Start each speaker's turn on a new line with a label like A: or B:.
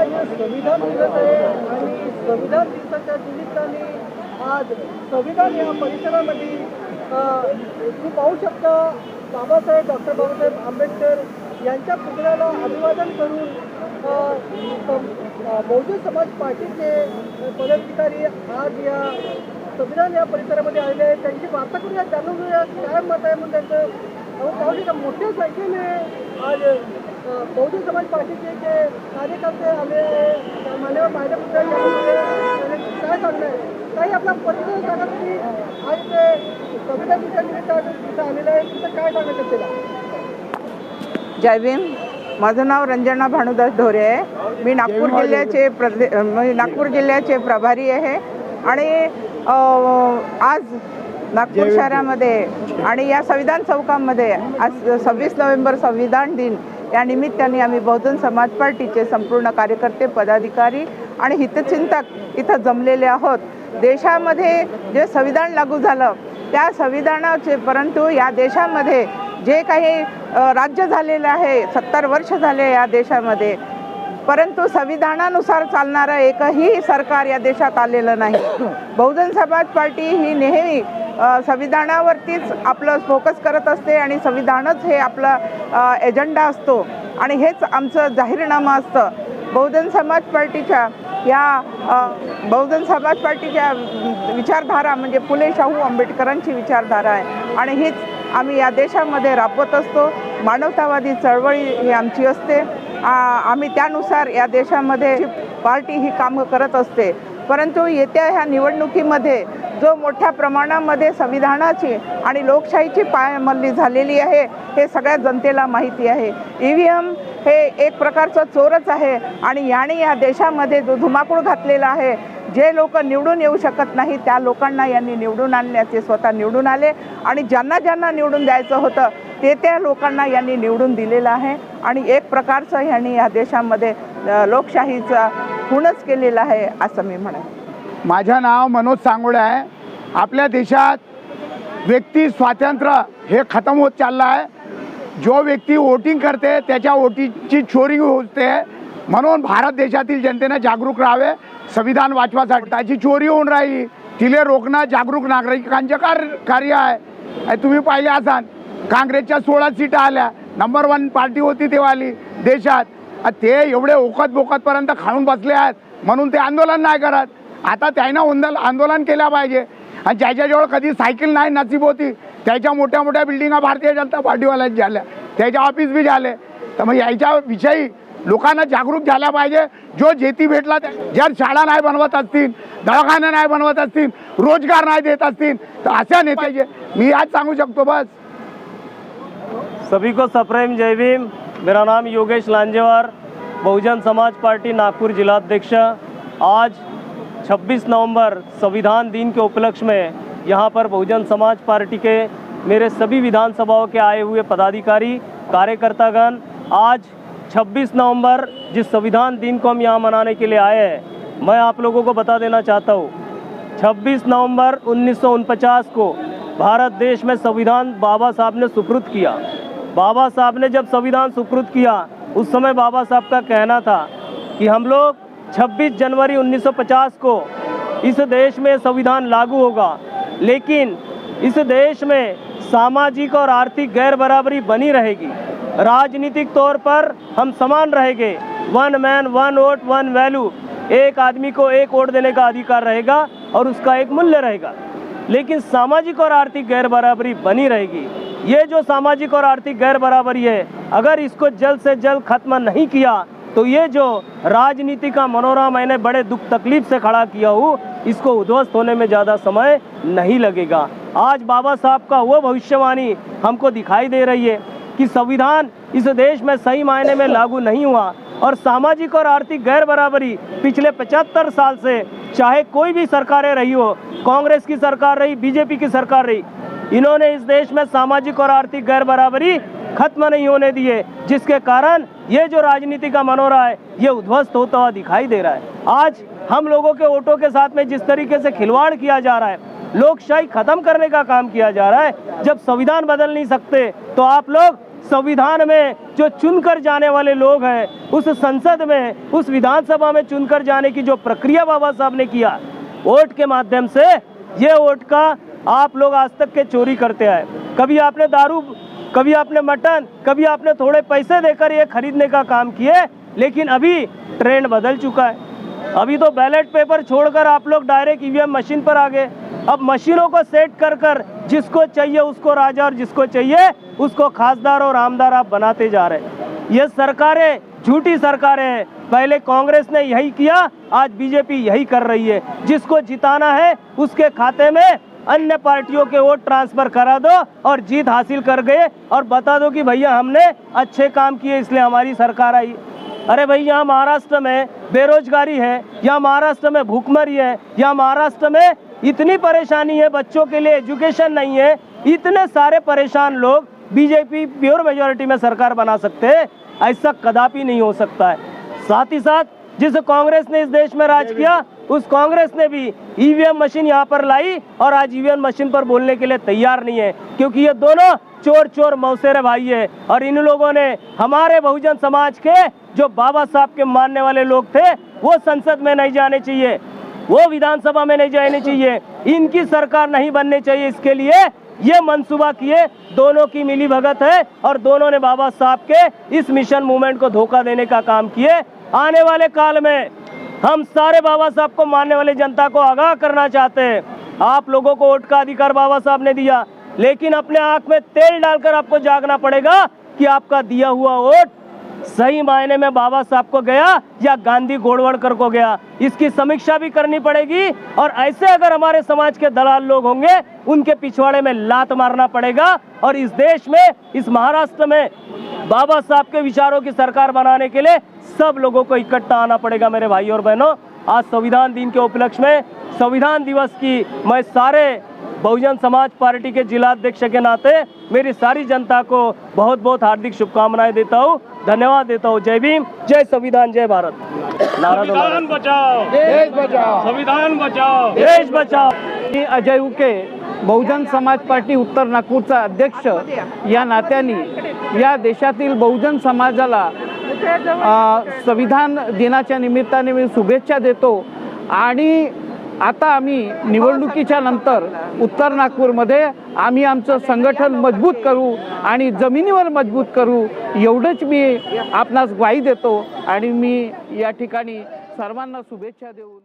A: आज संविधान दिवस आहे आणि संविधान दिवसाच्या निमित्ताने आज संविधान या परिसरामध्ये तुम्ही पाहू शकता डॉक्टर बाबासाहेब आंबेडकर यांच्या पुतळ्याला अभिवादन करून बहुजन समाज पार्टीचे पदाधिकारी आज या संविधान या परिसरामध्ये आलेले आहेत. त्यांची वार्ता करूया, जाणून घेऊया काय मत आहे म्हणून त्यांचं. पाहू शकता मोठ्या संख्येने आज बहुजन समाज पार्टीचे जे कार्यकर्ते आले मान्यवर पाहिल्या काय सांगणं आहे काही आपला परिचय सांगा तुम्ही. आज ते संविधान दिवसाच्या निमित्तानं तिथं आलेलं आहे, तिथं काय सांगायचं त्याला?
B: जय भीम. माझं नाव रंजना भानुदास ढोरे आहे. मी नागपूर जिल्ह्याचे प्रभारी आहे आणि आज नागपूर शहरामध्ये आणि या संविधान चौकामध्ये आज 26 नोव्हेंबर संविधान दिन या निमित्ताने आम्ही बहुजन समाज पार्टीचे संपूर्ण कार्यकर्ते पदाधिकारी आणि हितचिंतक इथं जमलेले आहोत. देशामध्ये जे संविधान लागू झालं त्या संविधानाचे परंतु या देशामध्ये जे काही राज्य झालेलं आहे 70 वर्ष झाले या देशामध्ये, परंतु संविधानानुसार चालणारं एकही सरकार या देशात आलेलं नाही. बहुजन समाज पार्टी ही नेहमी संविधानावरतीच आपलं फोकस करत असते आणि संविधानच हे आपला एजेंडा असतो आणि हेच आमचं जाहीरनामा असतं. बहुजन समाज पार्टीच्या विचारधारा म्हणजे फुले शाहू आंबेडकरांची विचारधारा आहे आणि हीच आम्ही या देशामध्ये राबवत असतो. मानवतावादी चळवळी ही आमची असते. आम्ही त्यानुसार या देशामध्ये पार्टी ही कामं करत असते. परंतु येत्या ह्या निवडणुकीमध्ये जो मोठ्या प्रमाणामध्ये संविधानाची आणि लोकशाहीची पायमल्ली झालेली आहे हे सगळ्या जनतेला माहिती आहे. EVM हे एक प्रकारचं चोरच आहे आणि याने या देशामध्ये जो धुमाकूळ घातलेला आहे, जे लोक निवडून येऊ शकत नाही त्या लोकांना यांनी निवडून आणण्याचे स्वतः निवडून आले आणि ज्यांना ज्यांना निवडून द्यायचं होतं ते त्या लोकांना यांनी निवडून दिलेलं आहे आणि एक प्रकारचं यांनी या देशामध्ये लोकशाहीचा खूनच केलेला आहे असं मी म्हणेन.
C: माझं नाव मनोज सांगोडे आहे. आपल्या देशात व्यक्ती स्वातंत्र्य हे खतम होत चाललं आहे. जो व्यक्ती वोटिंग करते त्याच्या वोटिंगची चोरी होते. म्हणून भारत देशातील जनतेने जागरूक राहावे. संविधान वाचवासाठी त्याची चोरी होऊन राहिली तिले रोखणं जागरूक नागरिकांचे कार्य आहे. तुम्ही पाहिले असाल काँग्रेसच्या 16 सीटा आल्या. नंबर 1 पार्टी होती तेव्हाली देशात. ते एवढे ओकत बोकतपर्यंत खाऊन बसले आहेत म्हणून ते आंदोलन नाही करत. आता त्यांना आंदोलन केलं पाहिजे. आणि ज्याच्याजवळ कधी सायकल नाही नसीब होती त्याच्या मोठ्या मोठ्या बिल्डिंगा भारतीय जनता पार्टीवाल्याच झाल्या, त्याच्या ऑफिस बी झाले. तर मग याच्याविषयी लोकांना जागरूक झाल्या पाहिजे. जो जेती भेटला जर शाळा नाही बनवत असतील, दवाखाने नाही बनवत असतील, रोजगार नाही देत असतील तर अशा नेत्याचे मी आज सांगू शकतो. बस.
D: सभी को सप्रेम जय भीम. मेरा नाम योगेश लांजेवार, बहुजन समाज पार्टी नागपुर जिलाध्यक्ष. आज 26 नवंबर संविधान दिन के उपलक्ष्य में यहाँ पर बहुजन समाज पार्टी के मेरे सभी विधानसभाओं के आए हुए पदाधिकारी कार्यकर्तागण आज 26 नवंबर जिस संविधान दिन को हम यहाँ मनाने के लिए आए हैं, मैं आप लोगों को बता देना चाहता हूँ 26 नवंबर 1949 को भारत देश में संविधान बाबा साहब ने सुपुर्द किया. बाबा साहब ने जब संविधान सुपुर्द किया उस समय बाबा साहब का कहना था कि हम लोग 26 जनवरी 1950 को इस देश में संविधान लागू होगा, लेकिन इस देश में सामाजिक और आर्थिक गैर बराबरी बनी रहेगी. राजनीतिक तौर पर हम समान रहेंगे. 1 मैन 1 वोट 1 वैल्यू. एक आदमी को एक वोट देने का अधिकार रहेगा और उसका एक मूल्य रहेगा. लेकिन सामाजिक और आर्थिक गैर बराबरी बनी रहेगी. ये जो सामाजिक और आर्थिक गैर बराबरी है, अगर इसको जल्द से जल्द खत्म नहीं किया तो ये जो राजनीति का मनोरमा मैंने बड़े दुख तकलीफ से खड़ा किया हूँ, इसको उद्ध्वस्त होने में ज़्यादा समय नहीं लगेगा. आज बाबा साहब का वो भविष्यवाणी हमको दिखाई दे रही है कि संविधान इस देश में सही मायने में लागू नहीं हुआ और सामाजिक और आर्थिक गैर बराबरी पिछले 75 साल से चाहे कोई भी सरकारें रही हो, कांग्रेस की सरकार रही, बीजेपी की सरकार रही, इन्होंने इस देश में सामाजिक और आर्थिक गैर बराबरी खत्म नहीं होने दिए, जिसके कारण ये जो राजनीति का मनोरा है ये उद्ध्वस्त होता हुआ दिखाई दे रहा है. आज हम लोगों के वोटों के साथ में जिस तरीके से खिलवाड़ किया जा रहा है, लोकशाही खत्म करने का काम किया जा रहा है. जब संविधान बदल नहीं सकते तो आप लोग संविधान में जो चुनकर जाने वाले लोग हैं, उस संसद में, उस विधानसभा में चुनकर जाने की जो प्रक्रिया बाबा साहब ने किया वोट के माध्यम से, ये वोट का आप लोग आज तक के चोरी करते आए। कभी आपने दारू, कभी आपने मटन, कभी आपने थोड़े पैसे देकर ये खरीदने का काम किए, लेकिन अभी ट्रेंड बदल चुका है। अभी तो बैलेट पेपर छोड़कर आप लोग डायरेक्ट ईवीएम मशीन पर आ गए। अब मशीनों को सेट कर कर जिसको चाहिए उसको राजा और जिसको चाहिए उसको खासदार और आमदार आप बनाते जा रहे हैं। ये सरकारें झूठी सरकारें हैं। पहले कांग्रेस ने यही किया, आज बीजेपी यही कर रही है। जिसको जिताना है उसके खाते में अन्य पार्टियों के वोट ट्रांसफर करा दो और जीत हासिल कर गए और बता दो कि भैया हमने अच्छे काम किए इसलिए हमारी सरकार आई। अरे भाई, यहाँ महाराष्ट्र में बेरोजगारी है, यहाँ महाराष्ट्र में भूखमरी है, यहाँ महाराष्ट्र में इतनी परेशानी है, बच्चों के लिए एजुकेशन नहीं है, इतने सारे परेशान लोग बीजेपी प्योर मेजॉरिटी में सरकार बना सकते हैं? ऐसा कदापि नहीं हो सकता है। साथ ही साथ जिस कांग्रेस ने इस देश में राज किया, उस कांग्रेस ने भी ईवीएम मशीन यहाँ पर लाई और आज ईवीएम मशीन पर बोलने के लिए तैयार नहीं है, क्योंकि ये दोनों चोर चोर मौसेरे भाई है। और इन लोगों ने हमारे बहुजन समाज के जो बाबा साहब के मानने वाले लोग थे वो संसद में नहीं जाने चाहिए, वो विधानसभा में नहीं जाने चाहिए, इनकी सरकार नहीं बननी चाहिए। इसके लिए ये मंसूबा किए, दोनों की मिली भगत है और दोनों ने बाबा साहब के इस मिशन मूवमेंट को धोखा देने का काम किए। आने वाले काल में हम सारे बाबा साहब को मानने वाले जनता को आगाह करना चाहते हैं। आप लोगों को वोट का अधिकार बाबा साहब ने दिया, लेकिन अपने आंख में तेल डालकर आपको जागना पड़ेगा कि आपका दिया हुआ वोट सही मायने में बाबा साहब को गया या गांधी गोड़वड़कर को गया। इसकी समीक्षा भी करनी पड़ेगी और ऐसे अगर हमारे समाज के दलाल लोग होंगे उनके पिछवाड़े में लात मारना पड़ेगा। और इस देश में, इस महाराष्ट्र में बाबा साहब के विचारों की सरकार बनाने के लिए सब लोगों को इकट्ठा आना पड़ेगा। मेरे भाई और बहनों, आज संविधान दिन के उपलक्ष्य में, संविधान दिवस की मैं सारे बहुजन समाज पार्टी के जिलाध्यक्ष के नाते मेरी सारी जनता को बहुत बहुत हार्दिक शुभकामनाएं देता हूं, धन्यवाद देता हूं। जय भीम, जय संविधान, जय भारत।
E: संविधान बचाओ,
C: देश बचाओ,
E: संविधान बचाओ,
D: देश बचाओ।
F: मी अजय उके, बहुजन समाज पार्टी उत्तर नागपूरचा अध्यक्ष या नात्याने या देशातील बहुजन समाजाला संविधान दिनाच्या निमित्ताने मी शुभेच्छा देतो। आणि आता आम्ही निवडणुकीच्या नंतर उत्तर नागपूरमध्ये आम्ही आमचं संघटन मजबूत करू आणि जमिनीवर मजबूत करू, एवढंच मी आपणास ग्वाही देतो। आणि मी या ठिकाणी सर्वांना शुभेच्छा देऊन